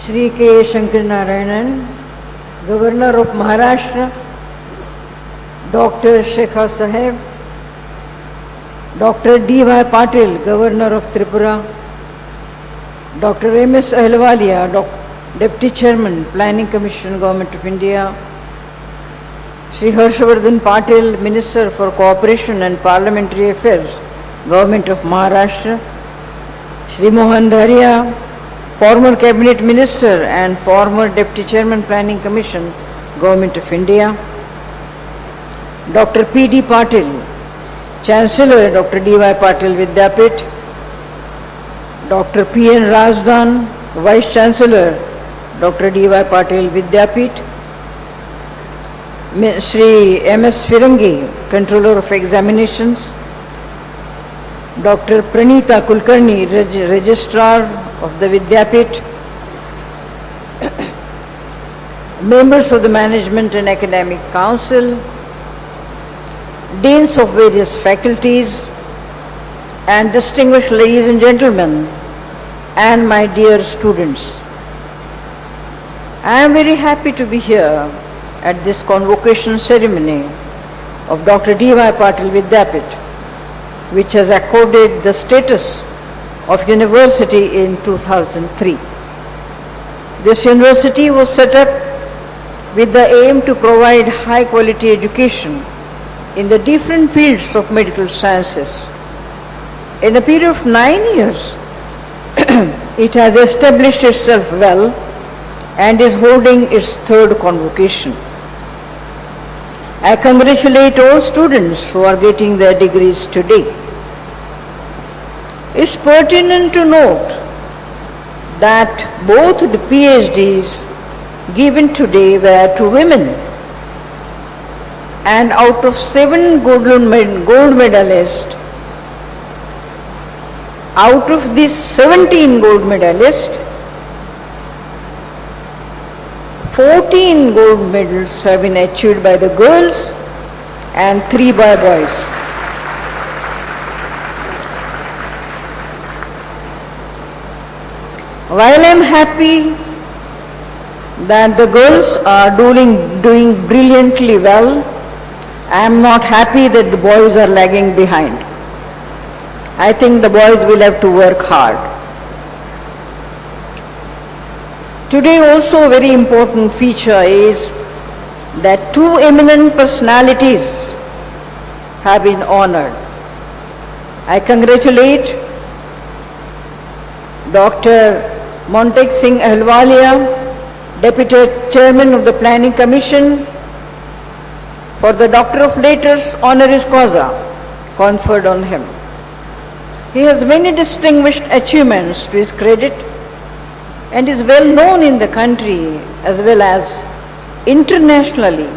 Shri K. Shankar Narayanan, Governor of Maharashtra, Dr. Shekhar Saheb, Dr. D.Y. Patil, Governor of Tripura, Dr. M.S. Ahluwalia, Deputy Chairman, Planning Commission, Government of India, Shri Harshavardhan Patil, Minister for Cooperation and Parliamentary Affairs, Government of Maharashtra, Shri Mohan Dharia, former Cabinet Minister and former Deputy Chairman, Planning Commission, Government of India, Dr. P.D. Patil, Chancellor, Dr. D.Y. Patil Vidyapith, Dr. P.N. Razdan, Vice Chancellor, Dr. D.Y. Patil Vidyapith, Shri M.S. Firangi, Controller of Examinations, Dr. Pranita Kulkarni, Registrar of the Vidyapith, members of the Management and Academic Council, deans of various faculties, and distinguished ladies and gentlemen, and my dear students. I am very happy to be here at this convocation ceremony of Dr. D.Y. Patil Vidyapith, which has accorded the status of university in 2003. This university was set up with the aim to provide high quality education in the different fields of medical sciences. In a period of 9 years, it has established itself well and is holding its third convocation. I congratulate all students who are getting their degrees today. It's pertinent to note that both the PhDs given today were to women, and out of 7 gold medalists, out of these 17 gold medalists, 14 gold medals have been achieved by the girls and 3 by boys. While I am happy that the girls are doing brilliantly well, I am not happy that the boys are lagging behind. I think the boys will have to work hard. Today also a very important feature is that 2 eminent personalities have been honored. I congratulate Dr. Montek Singh Ahluwalia, Deputy Chairman of the Planning Commission, for the Doctor of Letters honoris causa conferred on him. He has many distinguished achievements to his credit and is well known in the country as well as internationally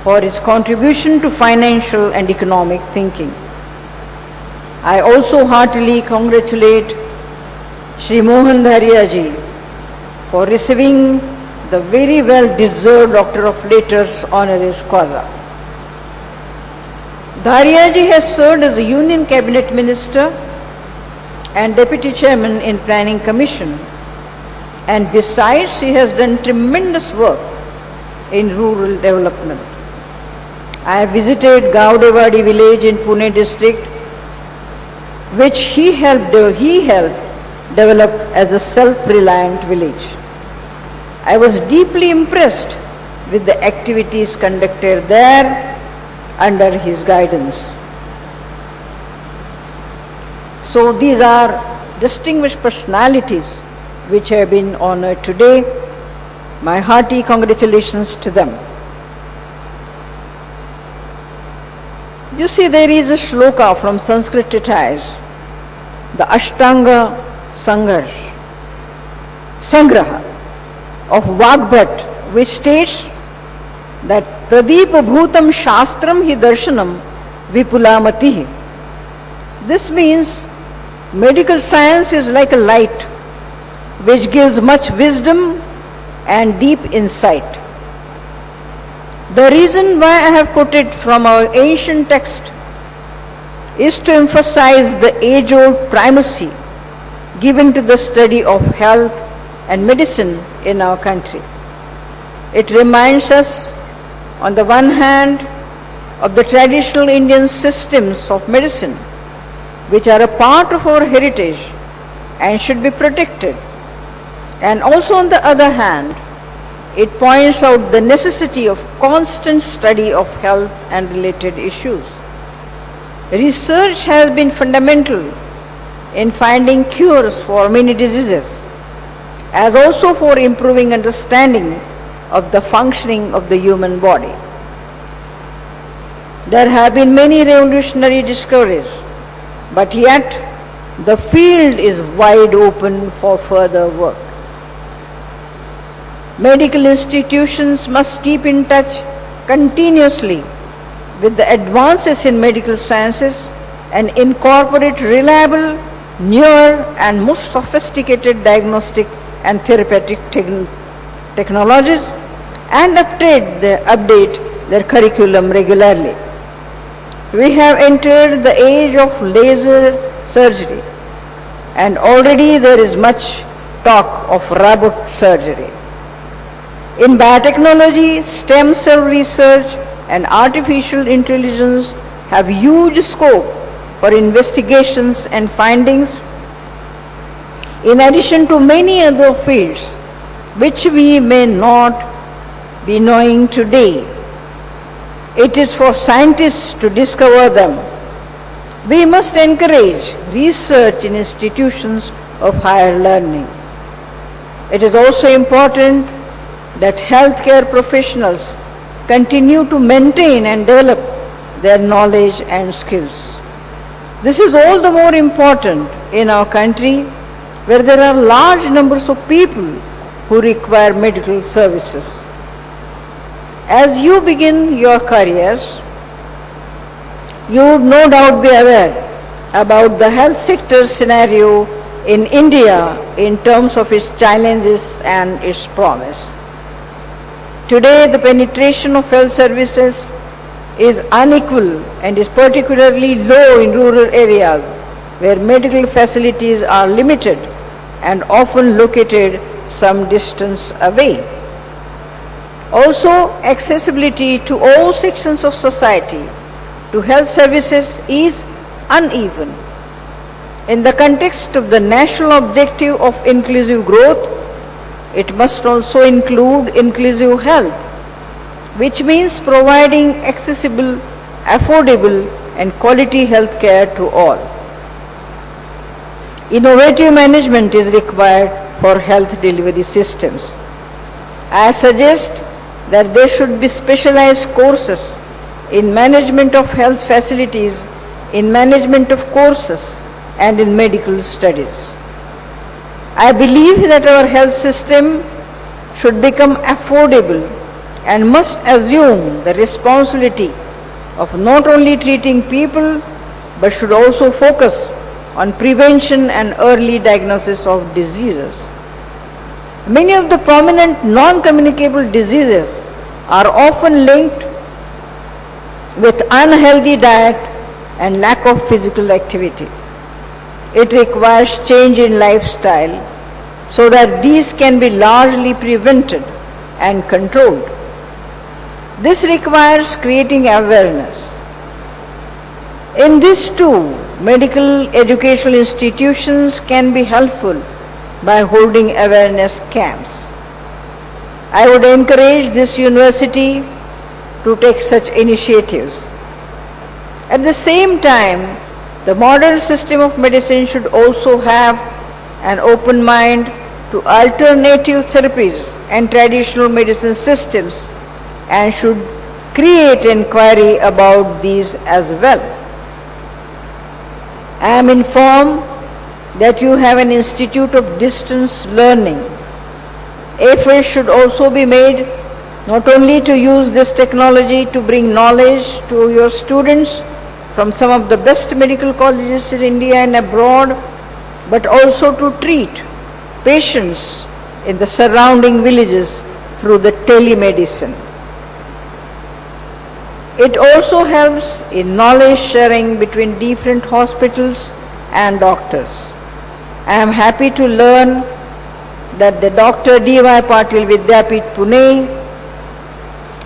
for his contribution to financial and economic thinking. I also heartily congratulate Shri Mohan Dharia ji for receiving the very well deserved Doctor of Letters honoris causa. Dharia ji has served as a Union Cabinet Minister and Deputy Chairman in Planning Commission, and besides he has done tremendous work in rural development. I have visited Gaudewadi village in Pune district, which he helped develop as a self-reliant village. I was deeply impressed with the activities conducted there under his guidance. So these are distinguished personalities which have been honored today. My hearty congratulations to them. You see, there is a shloka from Sanskrit treatise, the Ashtanga Sangraha of Vagbhat, which states that Pradeepa Bhutam Shastram hi Darshanam Vipulamati. This means medical science is like a light which gives much wisdom and deep insight. The reason why I have quoted from our ancient text is to emphasize the age-old primacy given to the study of health and medicine in our country. It reminds us, on the one hand, of the traditional Indian systems of medicine, which are a part of our heritage and should be protected. And also, on the other hand, it points out the necessity of constant study of health and related issues. Research has been fundamental in finding cures for many diseases, as also for improving understanding of the functioning of the human body. There have been many revolutionary discoveries, but yet the field is wide open for further work. Medical institutions must keep in touch continuously with the advances in medical sciences and incorporate reliable, newer and most sophisticated diagnostic and therapeutic technologies and update their curriculum regularly. We have entered the age of laser surgery, and already there is much talk of robot surgery. In biotechnology, stem cell research and artificial intelligence have huge scope for investigations and findings, in addition to many other fields which we may not be knowing today. It is for scientists to discover them. We must encourage research in institutions of higher learning. It is also important that healthcare professionals continue to maintain and develop their knowledge and skills. This is all the more important in our country, where there are large numbers of people who require medical services. As you begin your careers, you would no doubt be aware about the health sector scenario in India in terms of its challenges and its promise. Today, the penetration of health services is unequal and is particularly low in rural areas where medical facilities are limited and often located some distance away. Also, accessibility to all sections of society to health services is uneven. In the context of the national objective of inclusive growth, it must also include inclusive health, which means providing accessible, affordable, and quality health care to all. Innovative management is required for health delivery systems. I suggest that there should be specialized courses in management of health facilities, in management of courses, and in medical studies. I believe that our health system should become affordable and must assume the responsibility of not only treating people, but should also focus on prevention and early diagnosis of diseases. Many of the prominent non-communicable diseases are often linked with unhealthy diet and lack of physical activity. It requires change in lifestyle so that these can be largely prevented and controlled. This requires creating awareness. In this too, medical educational institutions can be helpful by holding awareness camps. I would encourage this university to take such initiatives. At the same time, the modern system of medicine should also have an open mind to alternative therapies and traditional medicine systems and should create inquiry about these as well. I am informed that you have an institute of distance learning. Efforts should also be made not only to use this technology to bring knowledge to your students from some of the best medical colleges in India and abroad, but also to treat patients in the surrounding villages through the telemedicine. It also helps in knowledge sharing between different hospitals and doctors. I am happy to learn that the Dr. D.Y. Patil Vidyapith Pune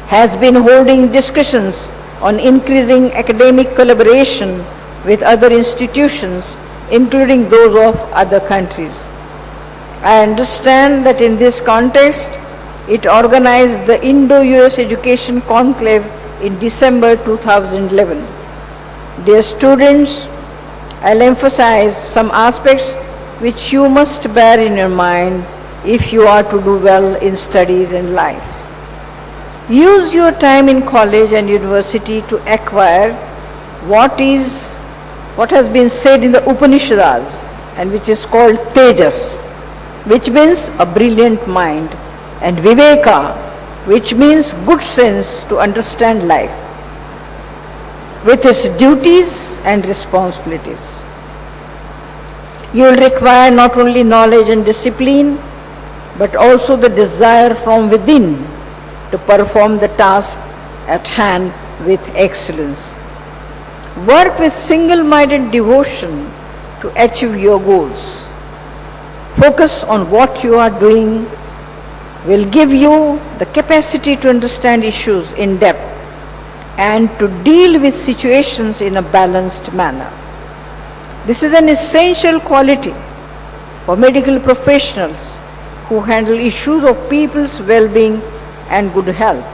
has been holding discussions on increasing academic collaboration with other institutions, including those of other countries. I understand that in this context, it organized the Indo-US Education Conclave in December 2011. Dear students, I'll emphasize some aspects which you must bear in your mind if you are to do well in studies and life. Use your time in college and university to acquire what has been said in the Upanishads and which is called Tejas, which means a brilliant mind, and Viveka, which means good sense to understand life with its duties and responsibilities. You will require not only knowledge and discipline, but also the desire from within to perform the task at hand with excellence. Work with single-minded devotion to achieve your goals. Focus on what you are doing will give you the capacity to understand issues in depth and to deal with situations in a balanced manner. This is an essential quality for medical professionals who handle issues of people's well-being and good health.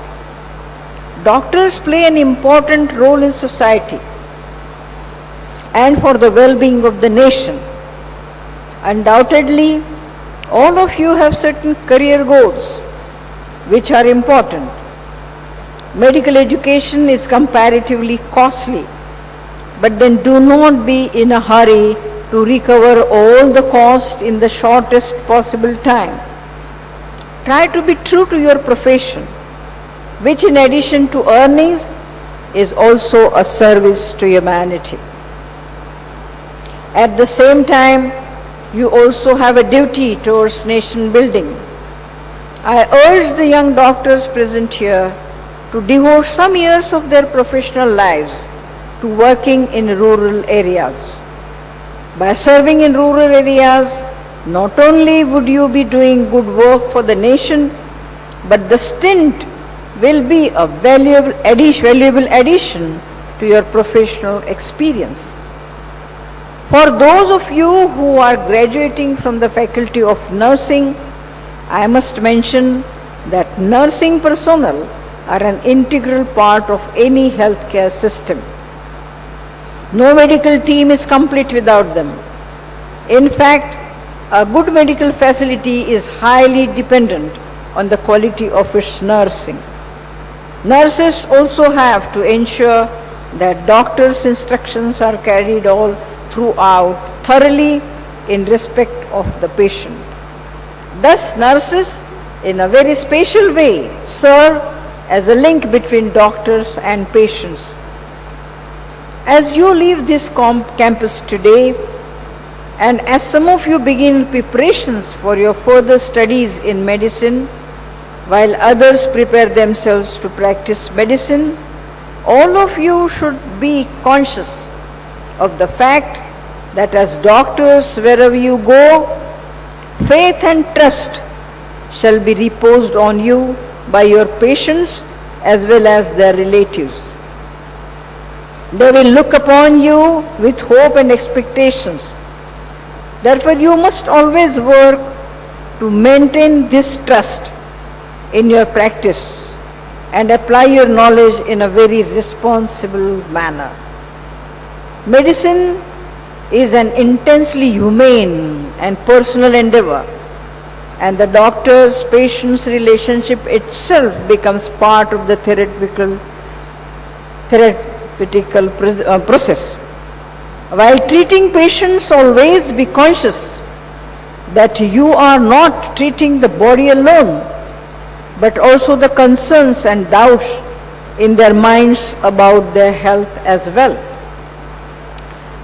Doctors play an important role in society and for the well-being of the nation. Undoubtedly, all of you have certain career goals which are important. Medical education is comparatively costly, but then do not be in a hurry to recover all the cost in the shortest possible time. Try to be true to your profession, which in addition to earnings is also a service to humanity. At the same time, you also have a duty towards nation building. I urge the young doctors present here to devote some years of their professional lives to working in rural areas. By serving in rural areas, not only would you be doing good work for the nation, but the stint will be a valuable addition to your professional experience. For those of you who are graduating from the Faculty of Nursing, I must mention that nursing personnel are an integral part of any healthcare system. No medical team is complete without them. In fact, a good medical facility is highly dependent on the quality of its nursing. Nurses also have to ensure that doctors' instructions are carried all throughout thoroughly in respect of the patient. Thus, nurses, in a very special way, serve as a link between doctors and patients. As you leave this campus today, and as some of you begin preparations for your further studies in medicine, while others prepare themselves to practice medicine, all of you should be conscious of the fact that as doctors, wherever you go, faith and trust shall be reposed on you by your patients as well as their relatives. They will look upon you with hope and expectations. Therefore, you must always work to maintain this trust in your practice and apply your knowledge in a very responsible manner. Medicine is an intensely humane and personal endeavor, and the doctor's-patient's relationship itself becomes part of the therapeutical process. While treating patients, always be conscious that you are not treating the body alone, but also the concerns and doubts in their minds about their health as well.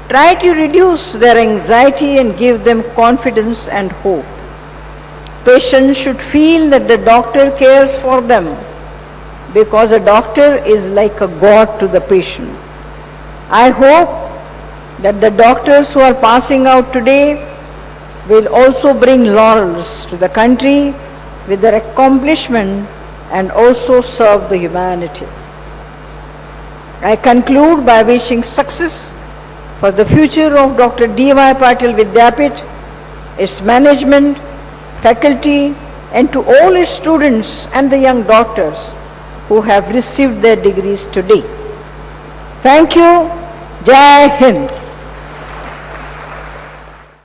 Try to reduce their anxiety and give them confidence and hope. Patients should feel that the doctor cares for them, because a doctor is like a god to the patient. I hope that the doctors who are passing out today will also bring laurels to the country with their accomplishment and also serve the humanity. I conclude by wishing success for the future of Dr. D.Y. Patil Vidyapith, its management, faculty, and to all its students and the young doctors who have received their degrees today. Thank you. Jai Hind.